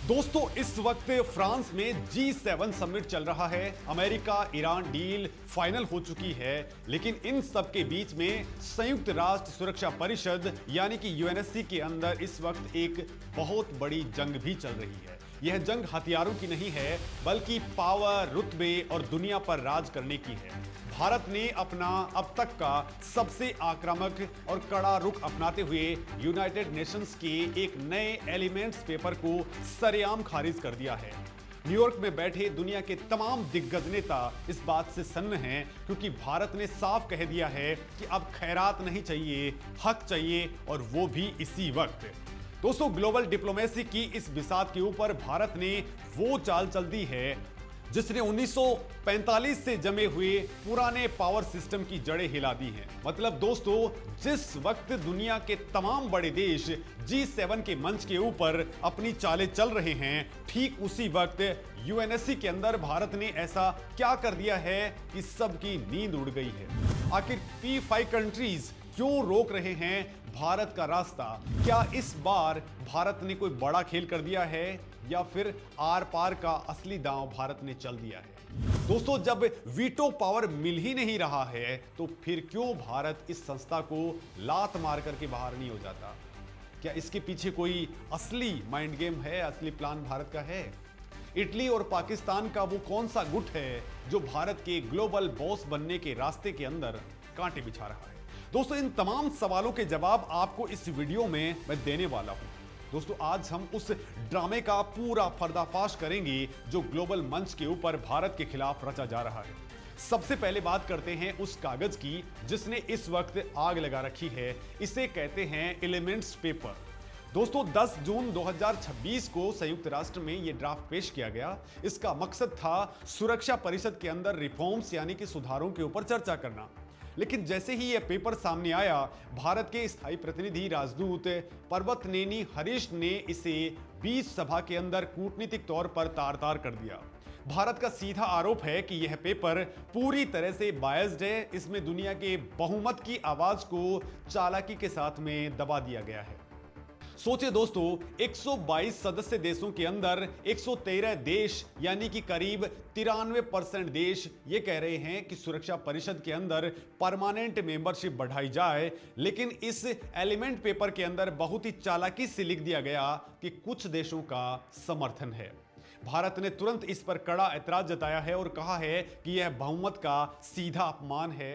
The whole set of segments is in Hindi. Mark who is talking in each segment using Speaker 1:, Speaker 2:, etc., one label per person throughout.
Speaker 1: दोस्तों इस वक्त फ्रांस में G7 समिट चल रहा है। अमेरिका ईरान डील फाइनल हो चुकी है, लेकिन इन सब के बीच में संयुक्त राष्ट्र सुरक्षा परिषद यानी कि यूएनएससी के अंदर इस वक्त एक बहुत बड़ी जंग भी चल रही है। यह जंग हथियारों की नहीं है, बल्कि पावर, रुतबे और दुनिया पर राज करने की है। भारत ने अपना अब तक का सबसे आक्रामक और कड़ा रुख अपनाते हुए यूनाइटेड नेशंस के एक नए एलिमेंट्स पेपर को सरेआम खारिज कर दिया है। न्यूयॉर्क में बैठे दुनिया के तमाम दिग्गज नेता इस बात से सन्न हैं, क्योंकि भारत ने साफ कह दिया है कि अब खैरात नहीं चाहिए, हक चाहिए, और वो भी इसी वक्त। दोस्तों ग्लोबल डिप्लोमेसी की इस बिसात के ऊपर भारत ने वो चाल चल दी है जिसने 1945 से जमे हुए पुराने पावर सिस्टम की जड़ें हिला दी हैं। मतलब दोस्तों, जिस वक्त दुनिया के तमाम बड़े देश G7 के मंच के ऊपर अपनी चालें चल रहे हैं, ठीक उसी वक्त यूएनएससी के अंदर भारत ने ऐसा क्या कर दिया है कि सबकी नींद उड़ गई है। आखिर P5 कंट्रीज क्यों रोक रहे हैं भारत का रास्ता? क्या इस बार भारत ने कोई बड़ा खेल कर दिया है, या फिर आर पार का असली दांव भारत ने चल दिया है? दोस्तों जब वीटो पावर मिल ही नहीं रहा है, तो फिर क्यों भारत इस संस्था को लात मार करके बाहर नहीं हो जाता? क्या इसके पीछे कोई असली माइंड गेम है, असली प्लान भारत का है? इटली और पाकिस्तान का वो कौन सा गुट है जो भारत के ग्लोबल बॉस बनने के रास्ते के अंदर कांटे बिछा रहा है? दोस्तों इन तमाम सवालों के जवाब आपको इस वीडियो में मैं देने वाला हूं। दोस्तों आज हम उस ड्रामे का पूरा पर्दाफाश करेंगे जो ग्लोबल मंच के ऊपर भारत के खिलाफ रचा जा रहा है। सबसे पहले बात करते हैं उस कागज की जिसने इस वक्त आग लगा रखी है। इसे कहते हैं एलिमेंट्स पेपर। दोस्तों 10 जून 2026 को संयुक्त राष्ट्र में यह ड्राफ्ट पेश किया गया। इसका मकसद था सुरक्षा परिषद के अंदर रिफॉर्म्स यानी कि सुधारों के ऊपर चर्चा करना। लेकिन जैसे ही यह पेपर सामने आया, भारत के स्थायी प्रतिनिधि राजदूत पर्वतनेनी हरीश ने इसे बीच सभा के अंदर कूटनीतिक तौर पर तार तार कर दिया। भारत का सीधा आरोप है कि यह पेपर पूरी तरह से बायस्ड है। इसमें दुनिया के बहुमत की आवाज को चालाकी के साथ में दबा दिया गया है। सोचिए दोस्तों, 122 सदस्य देशों के अंदर 113 देश यानी कि करीब 93% देश ये कह रहे हैं कि सुरक्षा परिषद के अंदर परमानेंट मेंबरशिप बढ़ाई जाए। लेकिन इस एलिमेंट पेपर के अंदर बहुत ही चालाकी से लिख दिया गया कि कुछ देशों का समर्थन है। भारत ने तुरंत इस पर कड़ा ऐतराज जताया है और कहा है कि यह बहुमत का सीधा अपमान है।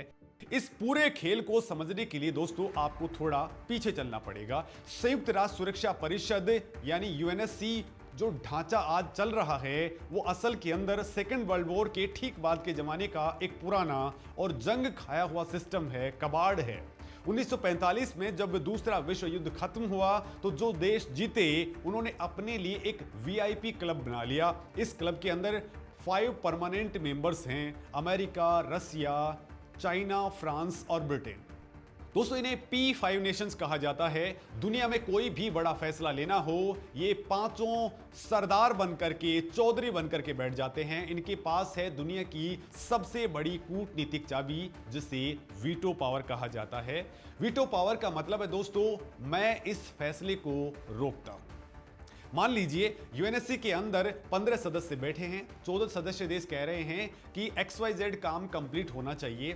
Speaker 1: इस पूरे खेल को समझने के लिए दोस्तों आपको थोड़ा पीछे चलना पड़ेगा। संयुक्त राष्ट्र सुरक्षा परिषद यानी यूएनएससी जो ढांचा आज चल रहा है, वो असल के अंदर सेकेंड वर्ल्ड वॉर के ठीक बाद के जमाने का एक पुराना और जंग खाया हुआ सिस्टम है, कबाड़ है। 1945 में जब दूसरा विश्व युद्ध खत्म हुआ तो जो देश जीते उन्होंने अपने लिए एक वीआईपी क्लब बना लिया। इस क्लब के अंदर 5 परमानेंट मेंबर्स हैं, अमेरिका, रसिया, चाइना, फ्रांस और ब्रिटेन। दोस्तों इन्हें P5 नेशंस कहा जाता है। दुनिया में कोई भी बड़ा फैसला लेना हो, ये पांचों सरदार बनकर के, चौधरी बनकर के बैठ जाते हैं। इनके पास है दुनिया की सबसे बड़ी कूटनीतिक चाबी, जिसे वीटो पावर कहा जाता है। वीटो पावर का मतलब है दोस्तों, मैं इस फैसले को रोकता हूं। मान लीजिए यूएनएससी के अंदर 15 सदस्य बैठे हैं, 14 सदस्य देश कह रहे हैं कि XYZ काम कंप्लीट होना चाहिए।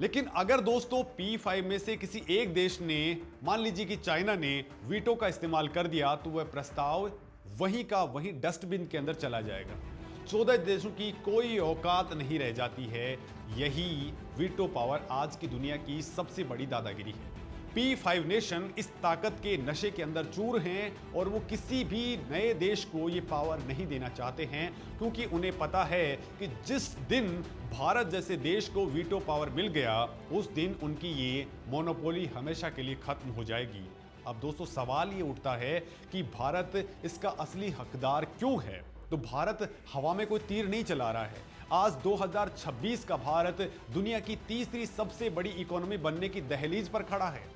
Speaker 1: लेकिन अगर दोस्तों P5 में से किसी एक देश ने, मान लीजिए कि चाइना ने वीटो का इस्तेमाल कर दिया, तो वह प्रस्ताव वहीं का वहीं डस्टबिन के अंदर चला जाएगा। 14 देशों की कोई औकात नहीं रह जाती है। यही वीटो पावर आज की दुनिया की सबसे बड़ी दादागिरी है। P5 नेशन इस ताकत के नशे के अंदर चूर हैं और वो किसी भी नए देश को ये पावर नहीं देना चाहते हैं, क्योंकि उन्हें पता है कि जिस दिन भारत जैसे देश को वीटो पावर मिल गया, उस दिन उनकी ये मोनोपोली हमेशा के लिए खत्म हो जाएगी। अब दोस्तों सवाल ये उठता है कि भारत इसका असली हकदार क्यों है? तो भारत हवा में कोई तीर नहीं चला रहा है। आज 2026 का भारत दुनिया की तीसरी सबसे बड़ी इकोनॉमी बनने की दहलीज पर खड़ा है।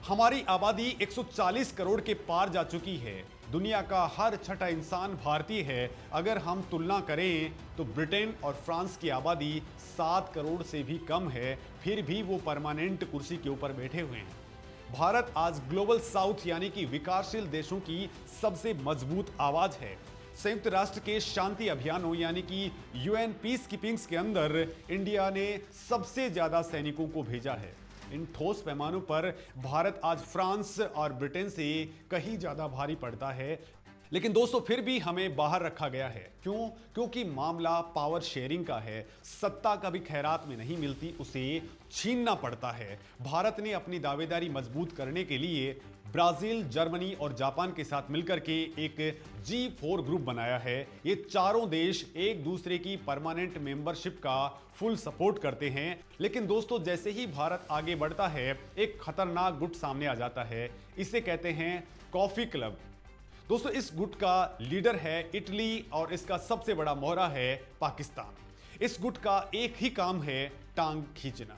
Speaker 1: हमारी आबादी 140 करोड़ के पार जा चुकी है। दुनिया का हर छठा इंसान भारतीय है। अगर हम तुलना करें तो ब्रिटेन और फ्रांस की आबादी 7 करोड़ से भी कम है, फिर भी वो परमानेंट कुर्सी के ऊपर बैठे हुए हैं। भारत आज ग्लोबल साउथ यानी कि विकासशील देशों की सबसे मजबूत आवाज है। संयुक्त राष्ट्र के शांति अभियानों यानी कि यूएन पीस कीपिंग्स के अंदर इंडिया ने सबसे ज्यादा सैनिकों को भेजा है। इन ठोस पैमानों पर भारत आज फ्रांस और ब्रिटेन से कहीं ज्यादा भारी पड़ता है। लेकिन दोस्तों फिर भी हमें बाहर रखा गया है। क्यों? क्योंकि मामला पावर शेयरिंग का है। सत्ता कभी खैरात में नहीं मिलती, उसे छीनना पड़ता है। भारत ने अपनी दावेदारी मजबूत करने के लिए ब्राजील, जर्मनी और जापान के साथ मिलकर के एक G4 ग्रुप बनाया है। ये चारों देश एक दूसरे की परमानेंट मेंबरशिप का फुल सपोर्ट करते हैं। लेकिन दोस्तों जैसे ही भारत आगे बढ़ता है, एक खतरनाक गुट सामने आ जाता है। इसे कहते हैं कॉफी क्लब। दोस्तों इस गुट का लीडर है इटली और इसका सबसे बड़ा मोहरा है पाकिस्तान। इस गुट का एक ही काम है, टांग खींचना।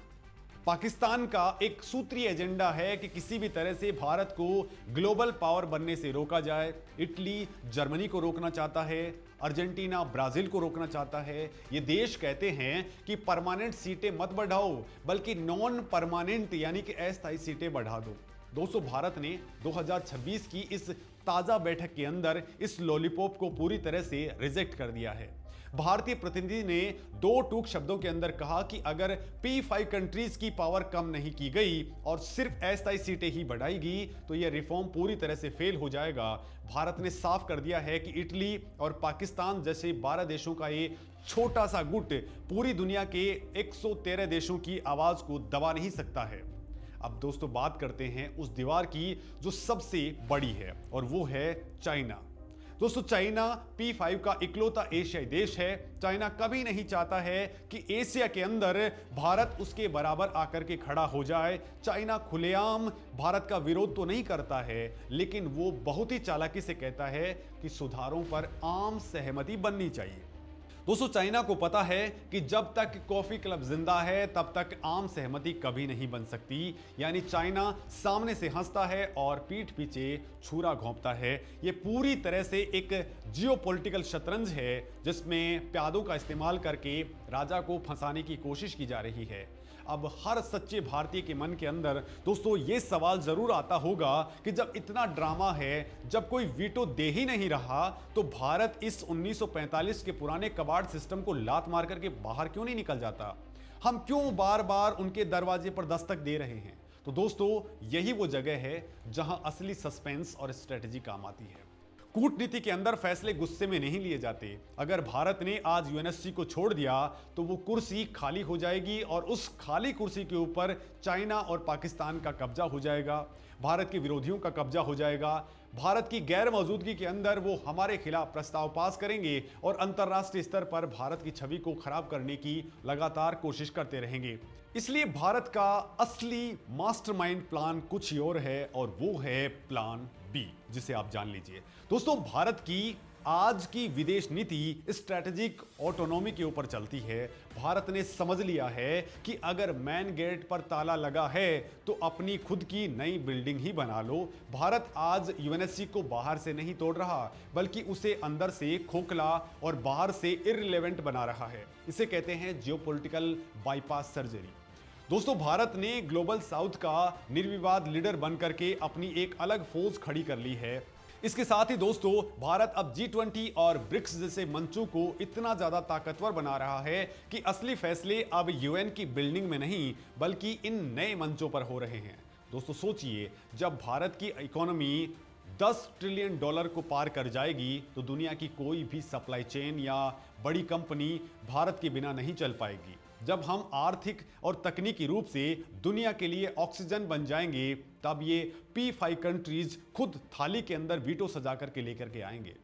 Speaker 1: पाकिस्तान का एक सूत्रीय एजेंडा है कि किसी भी तरह से भारत को ग्लोबल पावर बनने से रोका जाए। इटली जर्मनी को रोकना चाहता है, अर्जेंटीना ब्राजील को रोकना चाहता है। ये देश कहते हैं कि परमानेंट सीटें मत बढ़ाओ, बल्कि नॉन परमानेंट यानी कि अस्थायी सीटें बढ़ा दो। दोस्तों भारत ने 2026 की इस ताजा बैठक के अंदर इस लॉलीपॉप को पूरी तरह से रिजेक्ट कर दिया है। भारतीय प्रतिनिधि ने दो टूक शब्दों के अंदर कहा कि अगर P5 कंट्रीज की पावर कम नहीं की गई और सिर्फ अस्थायी सीटें ही बढ़ाएगी तो यह रिफॉर्म पूरी तरह से फेल हो जाएगा। भारत ने साफ कर दिया है कि इटली और पाकिस्तान जैसे 12 देशों का ये छोटा सा गुट पूरी दुनिया के 113 देशों की आवाज को दबा नहीं सकता है। अब दोस्तों बात करते हैं उस दीवार की जो सबसे बड़ी है और वो है चाइना। दोस्तों चाइना P5 का इकलौता एशियाई देश है। चाइना कभी नहीं चाहता है कि एशिया के अंदर भारत उसके बराबर आकर के खड़ा हो जाए। चाइना खुलेआम भारत का विरोध तो नहीं करता है, लेकिन वो बहुत ही चालाकी से कहता है कि सुधारों पर आम सहमति बननी चाहिए। दोस्तों चाइना को पता है कि जब तक कॉफी क्लब जिंदा है तब तक आम सहमति कभी नहीं बन सकती। यानी चाइना सामने से हंसता है और पीठ पीछे छुरा घोंपता है। ये पूरी तरह से एक जियोपॉलिटिकल शतरंज है जिसमें प्यादों का इस्तेमाल करके राजा को फंसाने की कोशिश की जा रही है। अब हर सच्चे भारतीय के मन के अंदर दोस्तों ये सवाल जरूर आता होगा कि जब इतना ड्रामा है, जब कोई वीटो दे ही नहीं रहा, तो भारत इस 1945 के पुराने कबाड़ सिस्टम को लात मार करके बाहर क्यों नहीं निकल जाता? हम क्यों बार बार उनके दरवाजे पर दस्तक दे रहे हैं? तो दोस्तों यही वो जगह है जहां असली सस्पेंस और स्ट्रेटजी काम आती है। कूटनीति के अंदर फैसले गुस्से में नहीं लिए जाते। अगर भारत ने आज यूएनएससी को छोड़ दिया तो वो कुर्सी खाली हो जाएगी और उस खाली कुर्सी के ऊपर चाइना और पाकिस्तान का कब्जा हो जाएगा, भारत के विरोधियों का कब्जा हो जाएगा। भारत की गैर मौजूदगी के अंदर वो हमारे खिलाफ प्रस्ताव पास करेंगे और अंतर्राष्ट्रीय स्तर पर भारत की छवि को खराब करने की लगातार कोशिश करते रहेंगे। इसलिए भारत का असली मास्टरमाइंड प्लान कुछ और है और वो है प्लान बी, जिसे आप जान लीजिए। दोस्तों भारत की आज की विदेश नीति स्ट्रैटेजिक ऑटोनॉमी के ऊपर चलती है। भारत ने समझ लिया है कि अगर मेन गेट पर ताला लगा है तो अपनी खुद की नई बिल्डिंग ही बना लो। भारत आज यूएनएससी को बाहर से नहीं तोड़ रहा, बल्कि उसे अंदर से खोखला और बाहर से इररिलेवेंट बना रहा है। इसे कहते हैं जियोपॉलिटिकल बाईपास सर्जरी। दोस्तों भारत ने ग्लोबल साउथ का निर्विवाद लीडर बनकर के अपनी एक अलग फौज खड़ी कर ली है। इसके साथ ही दोस्तों भारत अब G20 और ब्रिक्स जैसे मंचों को इतना ज्यादा ताकतवर बना रहा है कि असली फैसले अब यूएन की बिल्डिंग में नहीं बल्कि इन नए मंचों पर हो रहे हैं। दोस्तों सोचिए, जब भारत की इकोनॉमी $10 ट्रिलियन को पार कर जाएगी तो दुनिया की कोई भी सप्लाई चेन या बड़ी कंपनी भारत के बिना नहीं चल पाएगी। जब हम आर्थिक और तकनीकी रूप से दुनिया के लिए ऑक्सीजन बन जाएंगे, तब ये P5 कंट्रीज खुद थाली के अंदर वीटो सजा करके लेकर के आएंगे।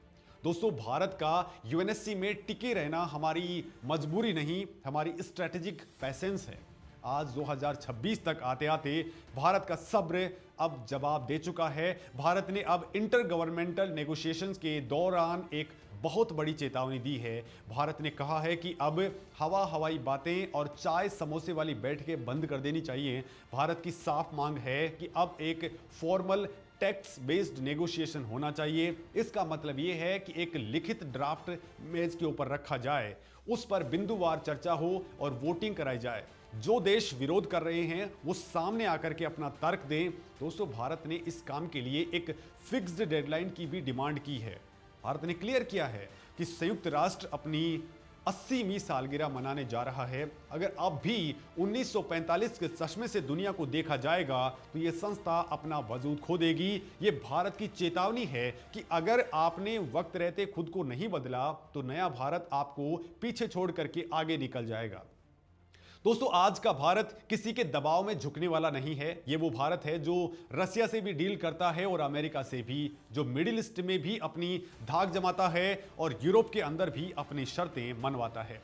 Speaker 1: दोस्तों भारत का यूएनएससी में टिके रहना हमारी मजबूरी नहीं, हमारी स्ट्रेटेजिक पैसेंस है। आज 2026 तक आते आते भारत का सब्र अब जवाब दे चुका है। भारत ने अब इंटर गवर्नमेंटल नेगोशिएशंस के दौरान एक बहुत बड़ी चेतावनी दी है। भारत ने कहा है कि अब हवाई बातें और चाय समोसे वाली बैठकें बंद कर देनी चाहिए। भारत की साफ मांग है कि अब एक फॉर्मल टैक्स बेस्ड नेगोशिएशन होना चाहिए। इसका मतलब यह है कि एक लिखित ड्राफ्ट मेज के ऊपर रखा जाए, उस पर बिंदुवार चर्चा हो और वोटिंग कराई जाए। जो देश विरोध कर रहे हैं वो सामने आकर के अपना तर्क दें। दोस्तों भारत ने इस काम के लिए एक फिक्स्ड डेडलाइन की भी डिमांड की है। भारत ने क्लियर किया है कि संयुक्त राष्ट्र अपनी 80वीं सालगिरह मनाने जा रहा है। अगर अब भी 1945 के चश्मे से दुनिया को देखा जाएगा तो यह संस्था अपना वजूद खो देगी। यह भारत की चेतावनी है कि अगर आपने वक्त रहते खुद को नहीं बदला तो नया भारत आपको पीछे छोड़ करके आगे निकल जाएगा। दोस्तों, आज का भारत किसी के दबाव में झुकने वाला नहीं है। यह वो भारत है जो रसिया से भी डील करता है और अमेरिका से भी, जो मिडिल ईस्ट में भी अपनी धाक जमाता है और यूरोप के अंदर भी अपनी शर्तें मनवाता है।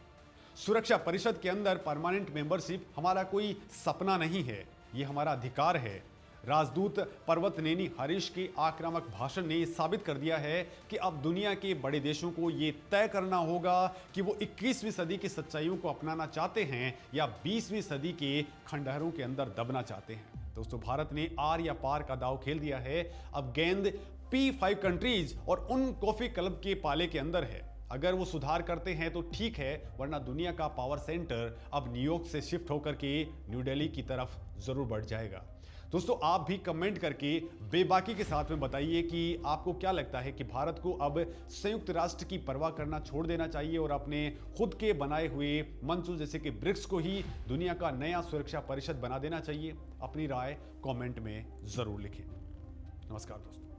Speaker 1: सुरक्षा परिषद के अंदर परमानेंट मेंबरशिप हमारा कोई सपना नहीं है, यह हमारा अधिकार है। राजदूत पर्वतनेनी हरीश के आक्रामक भाषण ने साबित कर दिया है कि अब दुनिया के बड़े देशों को यह तय करना होगा कि वो 21वीं सदी की सच्चाइयों को अपनाना चाहते हैं या 20वीं सदी के खंडहरों के अंदर दबना चाहते हैं। दोस्तों, भारत ने आर या पार का दांव खेल दिया है। अब गेंद P5 कंट्रीज और उन कॉफी क्लब के पाले के अंदर है। अगर वो सुधार करते हैं तो ठीक है, वरना दुनिया का पावर सेंटर अब न्यूयॉर्क से शिफ्ट होकर के न्यू दिल्ली की तरफ जरूर बढ़ जाएगा। दोस्तों, आप भी कमेंट करके बेबाकी के साथ में बताइए कि आपको क्या लगता है कि भारत को अब संयुक्त राष्ट्र की परवाह करना छोड़ देना चाहिए और अपने खुद के बनाए हुए मंचों जैसे कि ब्रिक्स को ही दुनिया का नया सुरक्षा परिषद बना देना चाहिए। अपनी राय कमेंट में जरूर लिखें। नमस्कार दोस्तों।